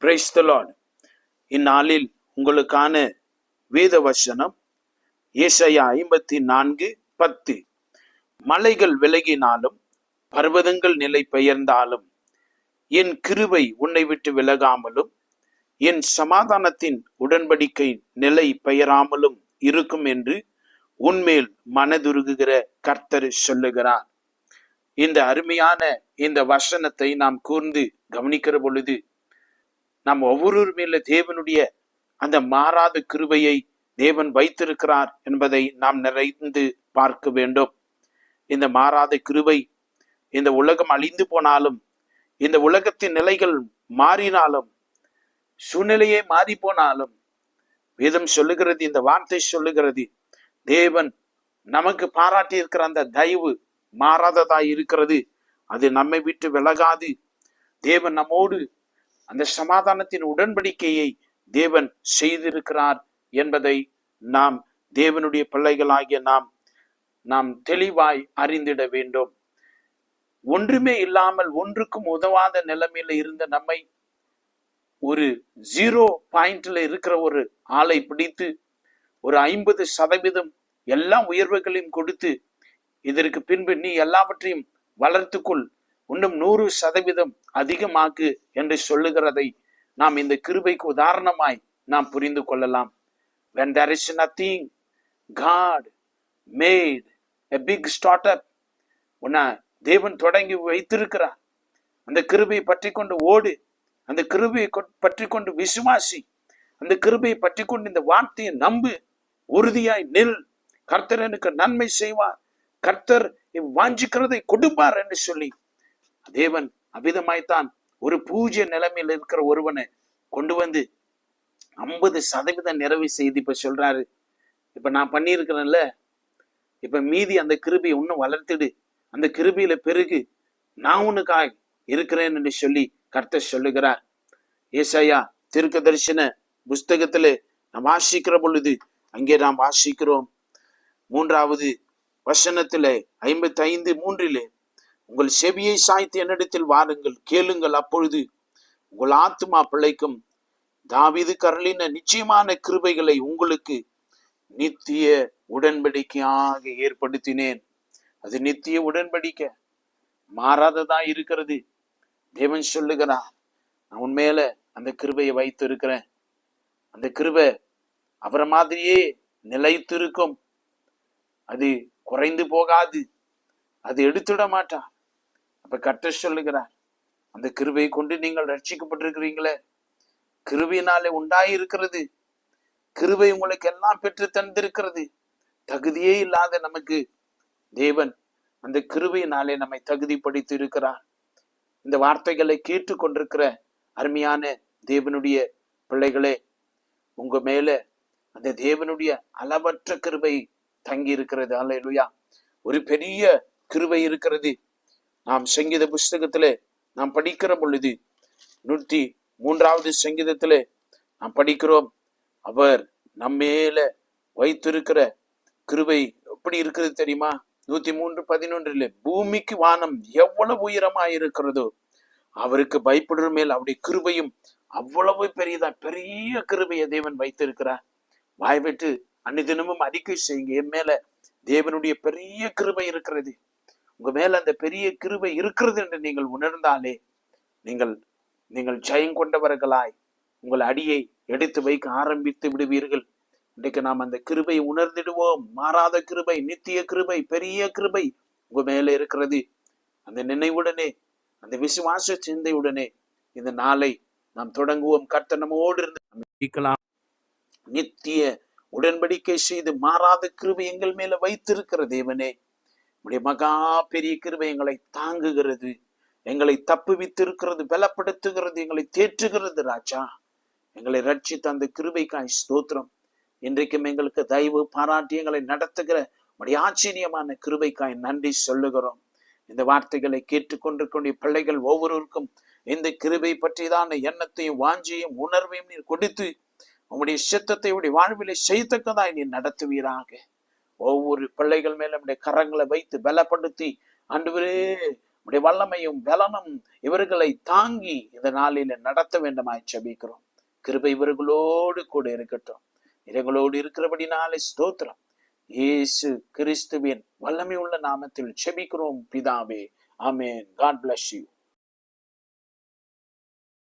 Praise the Lord. இந்நாளில் உங்களுக்கான வேத வசனம் ஏசாயா 54:10. மலைகள் விலகினாலும் பர்வதங்கள் நிலை பெயர்ந்தாலும் என் கிருபை உன்னை விட்டு விலகாமலும் என் சமாதானத்தின் உடன்படிக்கை நிலை பெயராமலும் இருக்கும் என்று உன்மேல் மனதுருகுகிற கர்த்தர் சொல்லுகிறார். இந்த அருமையான இந்த வசனத்தை நாம் கூர்ந்து கவனிக்கிற பொழுது நாம் ஒவ்வொரு மேல தேவனுடைய அந்த மாறாத கிருபையை தேவன் வைத்திருக்கிறார் என்பதை நாம் நிறைந்து பார்க்க வேண்டும். இந்த மாறாத கிருபை இந்த உலகம் அழிந்து போனாலும், இந்த உலகத்தின் நிலைகள் மாறினாலும், சூழ்நிலையே மாறி போனாலும், வேதம் சொல்லுகிறது, இந்த வார்த்தை சொல்லுகிறது, தேவன் நமக்கு பாராட்டி இருக்கிற அந்த தயவு மாறாததாய் இருக்கிறது. அது நம்மை விட்டு விலகாது. தேவன் நம்மோடு அந்த சமாதானத்தின் உடன்படிக்கையை தேவன் செய்திருக்கிறார் என்பதை நாம் தேவனுடைய பிள்ளைகளாகிய நாம் தெளிவாய் அறிந்திட வேண்டும். ஒன்றுமே இல்லாமல் ஒன்றுக்கும் உதவாத நிலைமையில இருந்த நம்மை ஒரு 0 இருக்கிற ஒரு ஆளை பிடித்து ஒரு 50% எல்லா உயர்வுகளையும் கொடுத்து இதற்கு பின்பு நீ எல்லாவற்றையும் வளர்த்துக்கொள், இன்னும் 100% அதிகமாக்கு என்று சொல்லுகிறதை நாம் இந்த கிருபைக்கு உதாரணமாய் நாம் புரிந்து கொள்ளலாம். When there is nothing, God made a big startup. உன்னை தேவன் தொடங்கி வைத்திருக்கிறார். அந்த கிருபையை பற்றி கொண்டு ஓடு, அந்த கிருபையை பற்றி கொண்டு விசுவாசி, அந்த கிருபையை பற்றி கொண்டு இந்த வார்த்தையை நம்பு, உறுதியாய் நில். கர்த்தர் எனக்கு நன்மை செய்வார், கர்த்தர் வாஞ்சிக்கிறதை கொடுப்பார் என்று சொல்லி தேவன் அவ்விதமாய்த்தான் ஒரு பூஜ்ய நிலைமையில் இருக்கிற ஒருவனை கொண்டு வந்து 50% நிறைவு செய்து இப்ப சொல்றாரு, இப்ப நான் பண்ணியிருக்கிறேன்ல, இப்ப மீதி அந்த கிருபையை இன்னும் வளர்த்துடு, அந்த கிருபையில பெருகு, நான் உனக்காக இருக்கிறேன் என்று சொல்லி கர்த்தர் சொல்லுகிறார். ஏசாயா தீர்க்க தரிசன புஸ்தகத்திலே நாம் வாசிக்கிற பொழுது அங்கே நாம் வாசிக்கிறோம் 3வது வசனத்திலே 55:3 உங்கள் செவியை சாய்த்து என்னிடத்தில் வாருங்கள், கேளுங்கள், அப்பொழுது உங்கள் ஆத்துமா பிழைக்கும். தாவீது கருளின நிச்சயமான கிருபைகளை உங்களுக்கு நித்திய உடன்படிக்கையாக ஏற்படுத்தினேன். அது நித்திய உடன்படிக்கை, மாறாததா இருக்கிறது. தேவன் சொல்லுகிறார், நான் உண்மையில அந்த கிருபையை வைத்து இருக்கிறேன். அந்த கிருபை அவரை மாதிரியே நிலைத்திருக்கும், அது குறைந்து போகாது, அது எடுத்துட மாட்டார். அப்ப கர்த்தர் சொல்லுகிறார், அந்த கிருபையை கொண்டு நீங்கள் ரட்சிக்கப்பட்டிருக்கிறீங்களே, கிருபையினாலே உண்டாயிருக்கிறது, கிருபை உங்களுக்கு எல்லாம் பெற்று தந்திருக்கிறது. தகுதியே இல்லாத நமக்கு தேவன் அந்த கிருபையினாலே நம்மை தகுதிப்படுத்தி இருக்கிறார். இந்த வார்த்தைகளை கேட்டு கொண்டிருக்கிற அருமையான தேவனுடைய பிள்ளைகளே, உங்க மேல அந்த தேவனுடைய அளவற்ற கிருபை தங்கி இருக்கிறது. அல்லேலூயா. ஒரு பெரிய கிருபை இருக்கிறது. நாம் சங்கீத புஸ்தகத்திலே நாம் படிக்கிற பொழுது 103வது சங்கீதத்திலே நாம் படிக்கிறோம், அவர் நம்மேல வைத்திருக்கிற கிருபை எப்படி இருக்கிறது தெரியுமா? 103:11 பூமிக்கு வானம் எவ்வளவு உயரமாயிருக்கிறதோ அவருக்கு பயப்படுற மேல் அவருடைய கிருபையும் அவ்வளவு பெரியதா, பெரிய கிருபையை தேவன் வைத்திருக்கிறார். வாய்விட்டு அன்னிதினமும் அறிக்கை செய்யுங்க, என் மேல தேவனுடைய பெரிய கிருபை இருக்கிறது. உங்க மேல அந்த பெரிய கிருபை இருக்கிறது என்று நீங்கள் உணர்ந்தாலே நீங்கள் ஜெயம் கொண்டவர்களாய் உங்கள் அடியை எடுத்து வைக்க ஆரம்பித்து விடுவீர்கள். இன்றைக்கு நாம் அந்த கிருபையை உணர்ந்திடுவோம். மாறாத கிருபை, நித்திய கிருபை, பெரிய கிருபை உங்க மேல இருக்கிறது. அந்த நினைவுடனே, அந்த விசுவாச சிந்தையுடனே இந்த நாளை நாம் தொடங்குவோம். கர்த்தர் நம்மோடு இருந்து நம்ம நித்திய உடன்படிக்கை செய்து மாறாத கிருபை எங்கள் மேல வைத்திருக்கிற தேவனே, உடைய மகா பெரிய கிருபை எங்களை தாங்குகிறது, எங்களை தப்புவித்திருக்கிறது, பலப்படுத்துகிறது, எங்களை தேற்றுகிறது. ராஜா, எங்களை ரட்சித்த அந்த கிருபைக்காய் ஸ்தோத்திரம். இன்றைக்கும் எங்களுக்கு தயவு பாராட்டி எங்களை நடத்துகிற உடைய ஆச்சரியமான கிருபைக்காய் நன்றி சொல்லுகிறோம். இந்த வார்த்தைகளை கேட்டுக்கொண்டிருக்கிற பிள்ளைகள் ஒவ்வொருவருக்கும் இந்த கிருபை பற்றிதான எண்ணத்தையும் வாஞ்சியும் உணர்வையும் நீர் கொடுத்து உங்களுடைய சித்தத்தை உடைய வாழ்விலை செய்யத்தக்கதாய் நீ நடத்துவீராக. ஒவ்வொரு பிள்ளைகள் மேல நம்முடைய கரங்களை வைத்து பலப்படுத்தி, ஆண்டவரே உடைய வல்லமையும் பலனும் இவர்களை தாங்கி இந்த நாளில் நடத்த வேண்டுமாய் ஜெபிக்கிறோம். கிருபை இவர்களோடு கூட இருக்கட்டும். இவர்களோடு இருக்கிறபடினாலே ஸ்தோத்திரம். இயேசு கிறிஸ்துவின் வல்லமை உள்ள நாமத்தில் ஜெபிக்கிறோம் பிதாவே. ஆமென். God bless you.